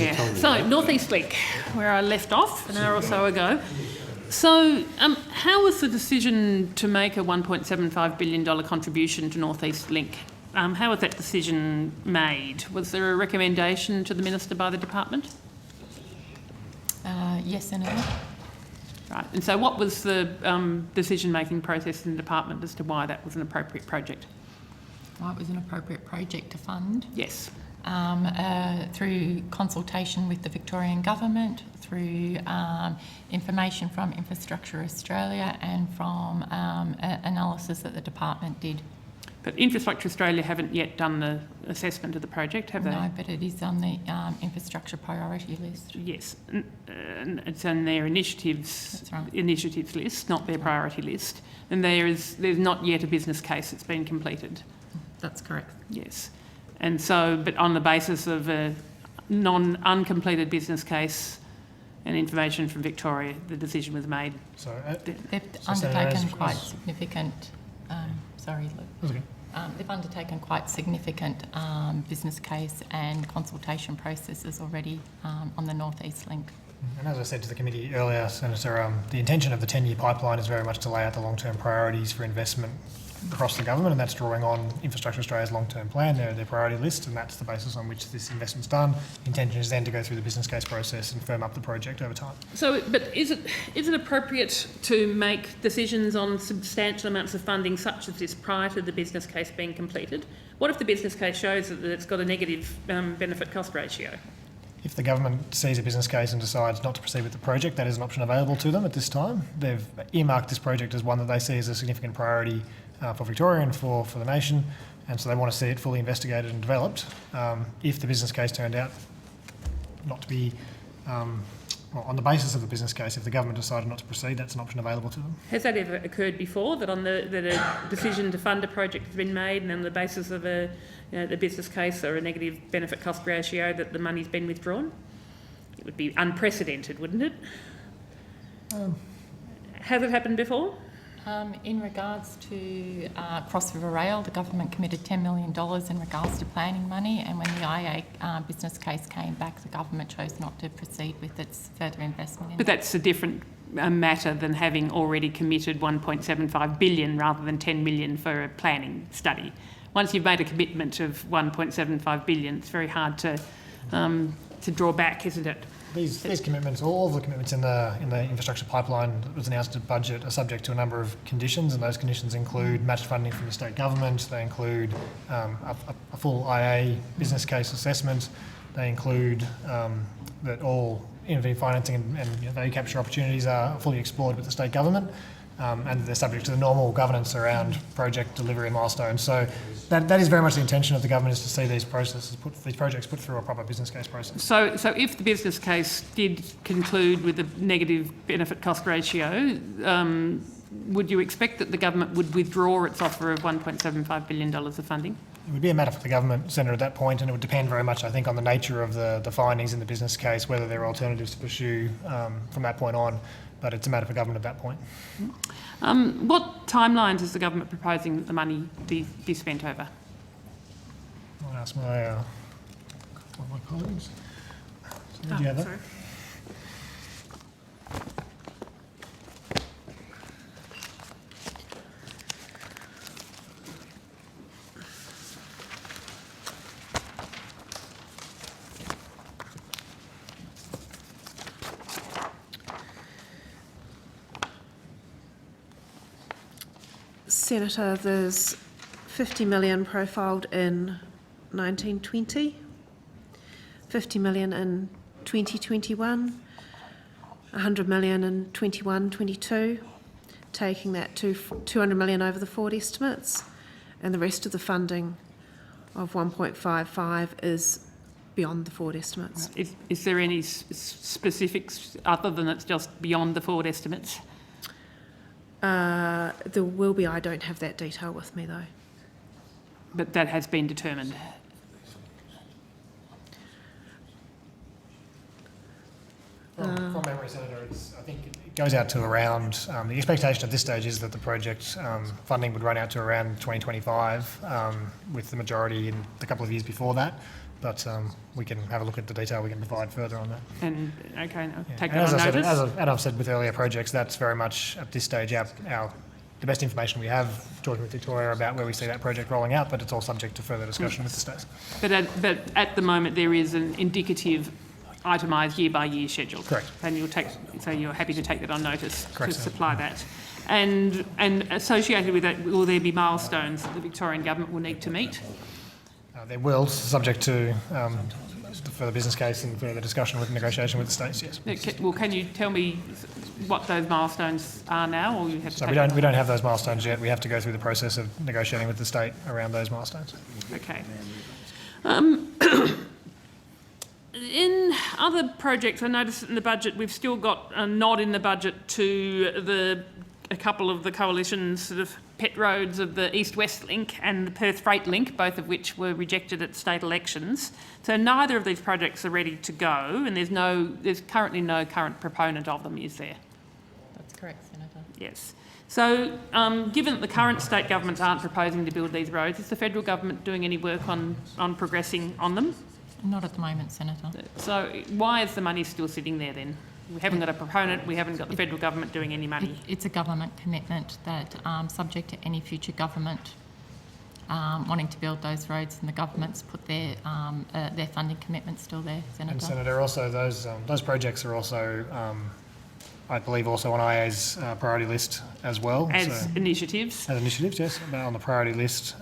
Chair. So, North East Link, where I left off an hour or so ago. So, how was the decision to make a $1.75 billion contribution to North East Link? How was that decision made? Was there a recommendation to the Minister by the department? Yes and no. Right, and so what was the decision-making process in the department as to why that was an appropriate project? Why it was an appropriate project to fund? Yes. Through consultation with the Victorian Government, through information from Infrastructure Australia and from analysis that the department did. But Infrastructure Australia haven't yet done the assessment of the project, have they? No, but it is on the infrastructure priority list. Yes, and it's on their initiatives That's right. initiatives list, not their priority list. And there's not yet a business case that's been completed. That's correct. Yes, and so, but on the basis of a uncompleted business case and information from Victoria, the decision was made. So, They've undertaken quite significant. Sorry, Luke. that's okay. They've undertaken quite significant business case and consultation processes already on the North East Link. And as I said to the committee earlier, Senator, the intention of the 10-year pipeline is very much to lay out the long-term priorities for investment across the government, and that's drawing on Infrastructure Australia's long-term plan, their priority list, and that's the basis on which this investment's done. The intention is then to go through the business case process and firm up the project over time. So, but is it appropriate to make decisions on substantial amounts of funding such as this prior to the business case being completed? What if the business case shows that it's got a negative benefit-cost ratio? If the government sees a business case and decides not to proceed with the project, that is an option available to them at this time. They've earmarked this project as one that they see as a significant priority for Victoria and for the nation, and so they want to see it fully investigated and developed. If the business case turned out not to be, on the basis of the business case, if the government decided not to proceed, that's an option available to them. Has that ever occurred before, that that a decision to fund a project has been made and on the basis of the business case or a negative benefit-cost ratio that the money's been withdrawn? It would be unprecedented, wouldn't it? Has it happened before? In regards to Cross River Rail, the government committed $10 million in regards to planning money, and when the IA business case came back, the government chose not to proceed with its further investment in But that's a different matter than having already committed $1.75 billion rather than $10 million for a planning study. Once you've made a commitment of $1.75 billion, it's very hard to draw back, isn't it? These commitments, all the commitments in the infrastructure pipeline that was announced at budget, are subject to a number of conditions, and those conditions include matched funding from the state government. They include a full IA business case assessment. They include that all innovative financing and value capture opportunities are fully explored with the state government, and they're subject to the normal governance around project delivery and milestones. So that is very much the intention of the government, is to see these projects put through a proper business case process. So if the business case did conclude with a negative benefit-cost ratio, would you expect that the government would withdraw its offer of $1.75 billion of funding? It would be a matter for the government, Senator, at that point, and it would depend very much, I think, on the nature of the findings in the business case, whether there are alternatives to pursue from that point on. But it's a matter for government at that point. What timelines is the government proposing that the money be spent over? I'll ask my colleagues. So did you have that? Sorry. Senator, there's 50 million profiled in 1920, 50 million in 2021, 100 million in 21-22, taking that to 200 million over the forward estimates, and the rest of the funding of 1.55 is beyond the forward estimates. Is there any specifics other than it's just beyond the forward estimates? There will be. I don't have that detail with me though. But that has been determined. From memory, Senator, I think it goes out to around, the expectation at this stage is that the project funding would run out to around 2025, with the majority in the couple of years before that. but we can have a look at the detail we can provide further on that. And, okay, I'll Yeah. take And that as on I said, notice. and I've said with earlier projects, that's very much at this stage the best information we have, talking with Victoria about where we see that project rolling out, but it's all subject to further discussion with the states. But at the moment, there is an indicative itemised year-by-year schedule. Correct. And so you're happy to take that on notice Correct, to sir. supply that. And associated with that, will there be milestones that the Victorian Government will need to meet? There will, subject to the further business case and further discussion with negotiation with the states, yes. Well, can you tell me what those milestones are now, or you have to So take we don't have those milestones yet. We have to go through the process of negotiating with the state around those milestones. Okay. In other projects, I noticed in the budget we've still got a nod in the budget to a couple of the coalition's sort of pet roads of the East-West Link and the Perth Freight Link, both of which were rejected at state elections. So neither of these projects are ready to go, and there's currently no current proponent of them, is there? That's correct, Senator. Yes. So, given that the current state governments aren't proposing to build these roads, is the federal government doing any work on progressing on them? Not at the moment, Senator. So, why is the money still sitting there then? We haven't got a proponent, we haven't got the federal government doing any money. It's a government commitment that, subject to any future government wanting to build those roads, and the government's put their funding commitment still there, Senator. And Senator, also those projects are also, I believe, also on IA's priority list as well. As initiatives. As initiatives, yes, they're on the priority list.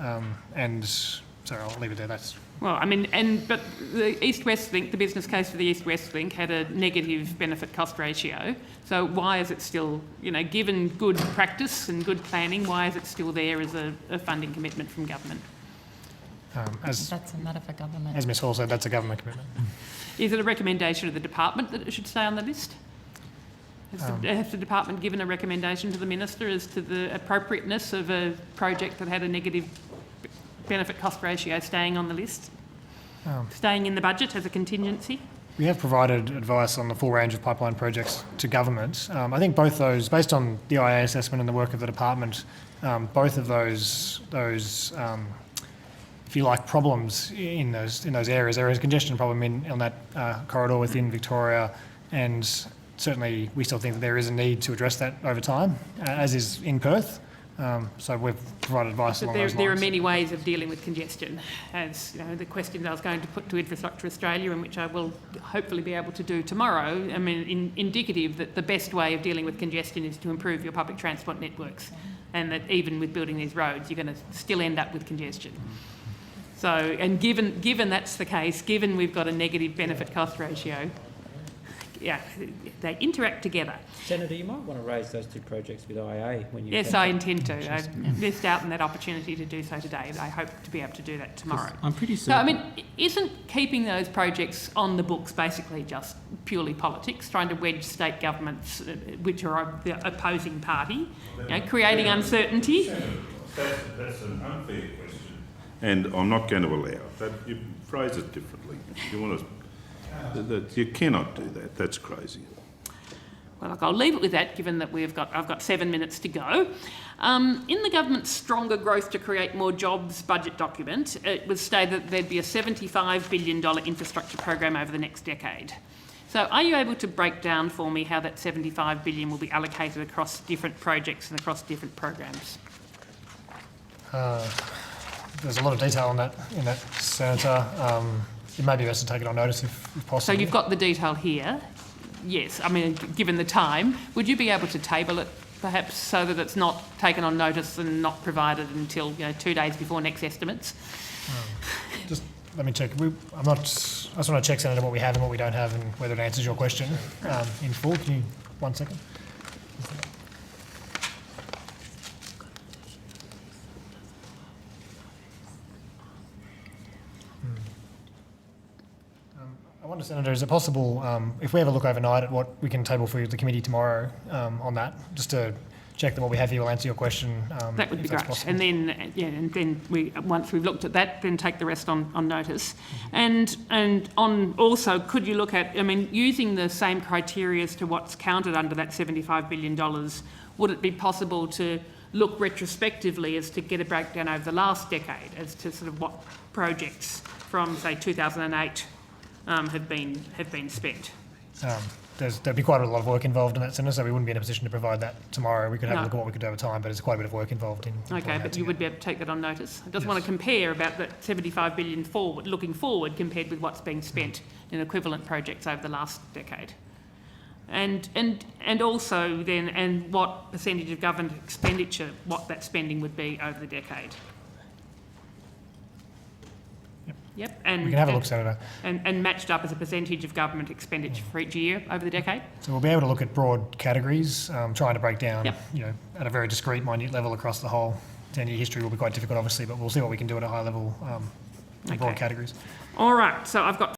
And sorry, I'll leave it there. That's Well, I mean, but the East-West Link, the business case for the East-West Link had a negative benefit-cost ratio. So why is it still, given good practice and good planning, why is it still there as a funding commitment from government? That's a matter for government. as Ms Hall said, that's a government commitment. Is it a recommendation of the department that it should stay on the list? Has the department given a recommendation to the minister as to the appropriateness of a project that had a negative benefit-cost ratio staying on the list? Staying in the budget as a contingency? We have provided advice on the full range of pipeline projects to government. I think both those, based on the IA assessment and the work of the department, both of those if you like, problems in those areas. There is a congestion problem on that corridor within Victoria, and certainly we still think that there is a need to address that over time, as is in Perth. So we've provided advice But along those there are lines. many ways of dealing with congestion, as the questions I was going to put to Infrastructure Australia, and which I will hopefully be able to do tomorrow. I mean, indicative that the best way of dealing with congestion is to improve your public transport networks, and that even with building these roads, you're going to still end up with congestion. So, and given that's the case, given we've got a negative benefit-cost ratio, yeah, they interact together. Senator, you might want to raise those two projects with IA when you... Yes, I intend to. I missed out on that opportunity to do so today. I hope to be able to do that tomorrow. I'm pretty So, I certain... mean, isn't keeping those projects on the books basically just purely politics, trying to wedge state governments, which are the opposing party, creating uncertainty? That's an unfair question. And I'm not going to allow that. You phrase it differently. You want to... You cannot do that. That's crazy. Well, look, I'll leave it with that, given that I've got 7 minutes to go. In the government's Stronger Growth to Create More Jobs budget document, it was stated that there'd be a $75 billion infrastructure program over the next decade. So are you able to break down for me how that $75 billion will be allocated across different projects and across different programs? There's a lot of detail in that, Senator. It may be best to take it on notice if possible. So you've got the detail here. Yes, I mean, given the time, would you be able to table it perhaps so that it's not taken on notice and not provided until 2 days before next estimates? Just let me check. I just want to check, Senator, what we have and what we don't have and whether it answers your question in full. Can you, 1 second? I wonder, Senator, is it possible, if we have a look overnight at what we can table for the committee tomorrow on that, just to check that what we have here will answer your question? That would be if that's great. possible. And then we, once we've looked at that, then take the rest on notice. And on also, could you look at, I mean, using the same criteria as to what's counted under that $75 billion, would it be possible to look retrospectively as to get a breakdown over the last decade as to sort of what projects from say 2008 have been spent? There'd be quite a lot of work involved in that centre, so we wouldn't be in a position to provide that tomorrow. We could have a No. look at what we could do over time, but there's quite a bit of work involved in pulling Okay, that but you together. would be able to take that on notice. I just want Yes. to compare about that 75 billion forward, looking forward, compared with what's being spent in equivalent projects over the last decade. And also then, and what percentage of government expenditure, what that spending would be over the decade. Yep, and We can have a look, Senator. and matched up as a percentage of government expenditure for each year over the decade. So we'll be able to look at broad categories, trying to break down, Yep. at a very discrete, minute level across the whole 10-year history will be quite difficult, obviously, but we'll see what we can do at a high level in broad Okay. categories. All right, so I've got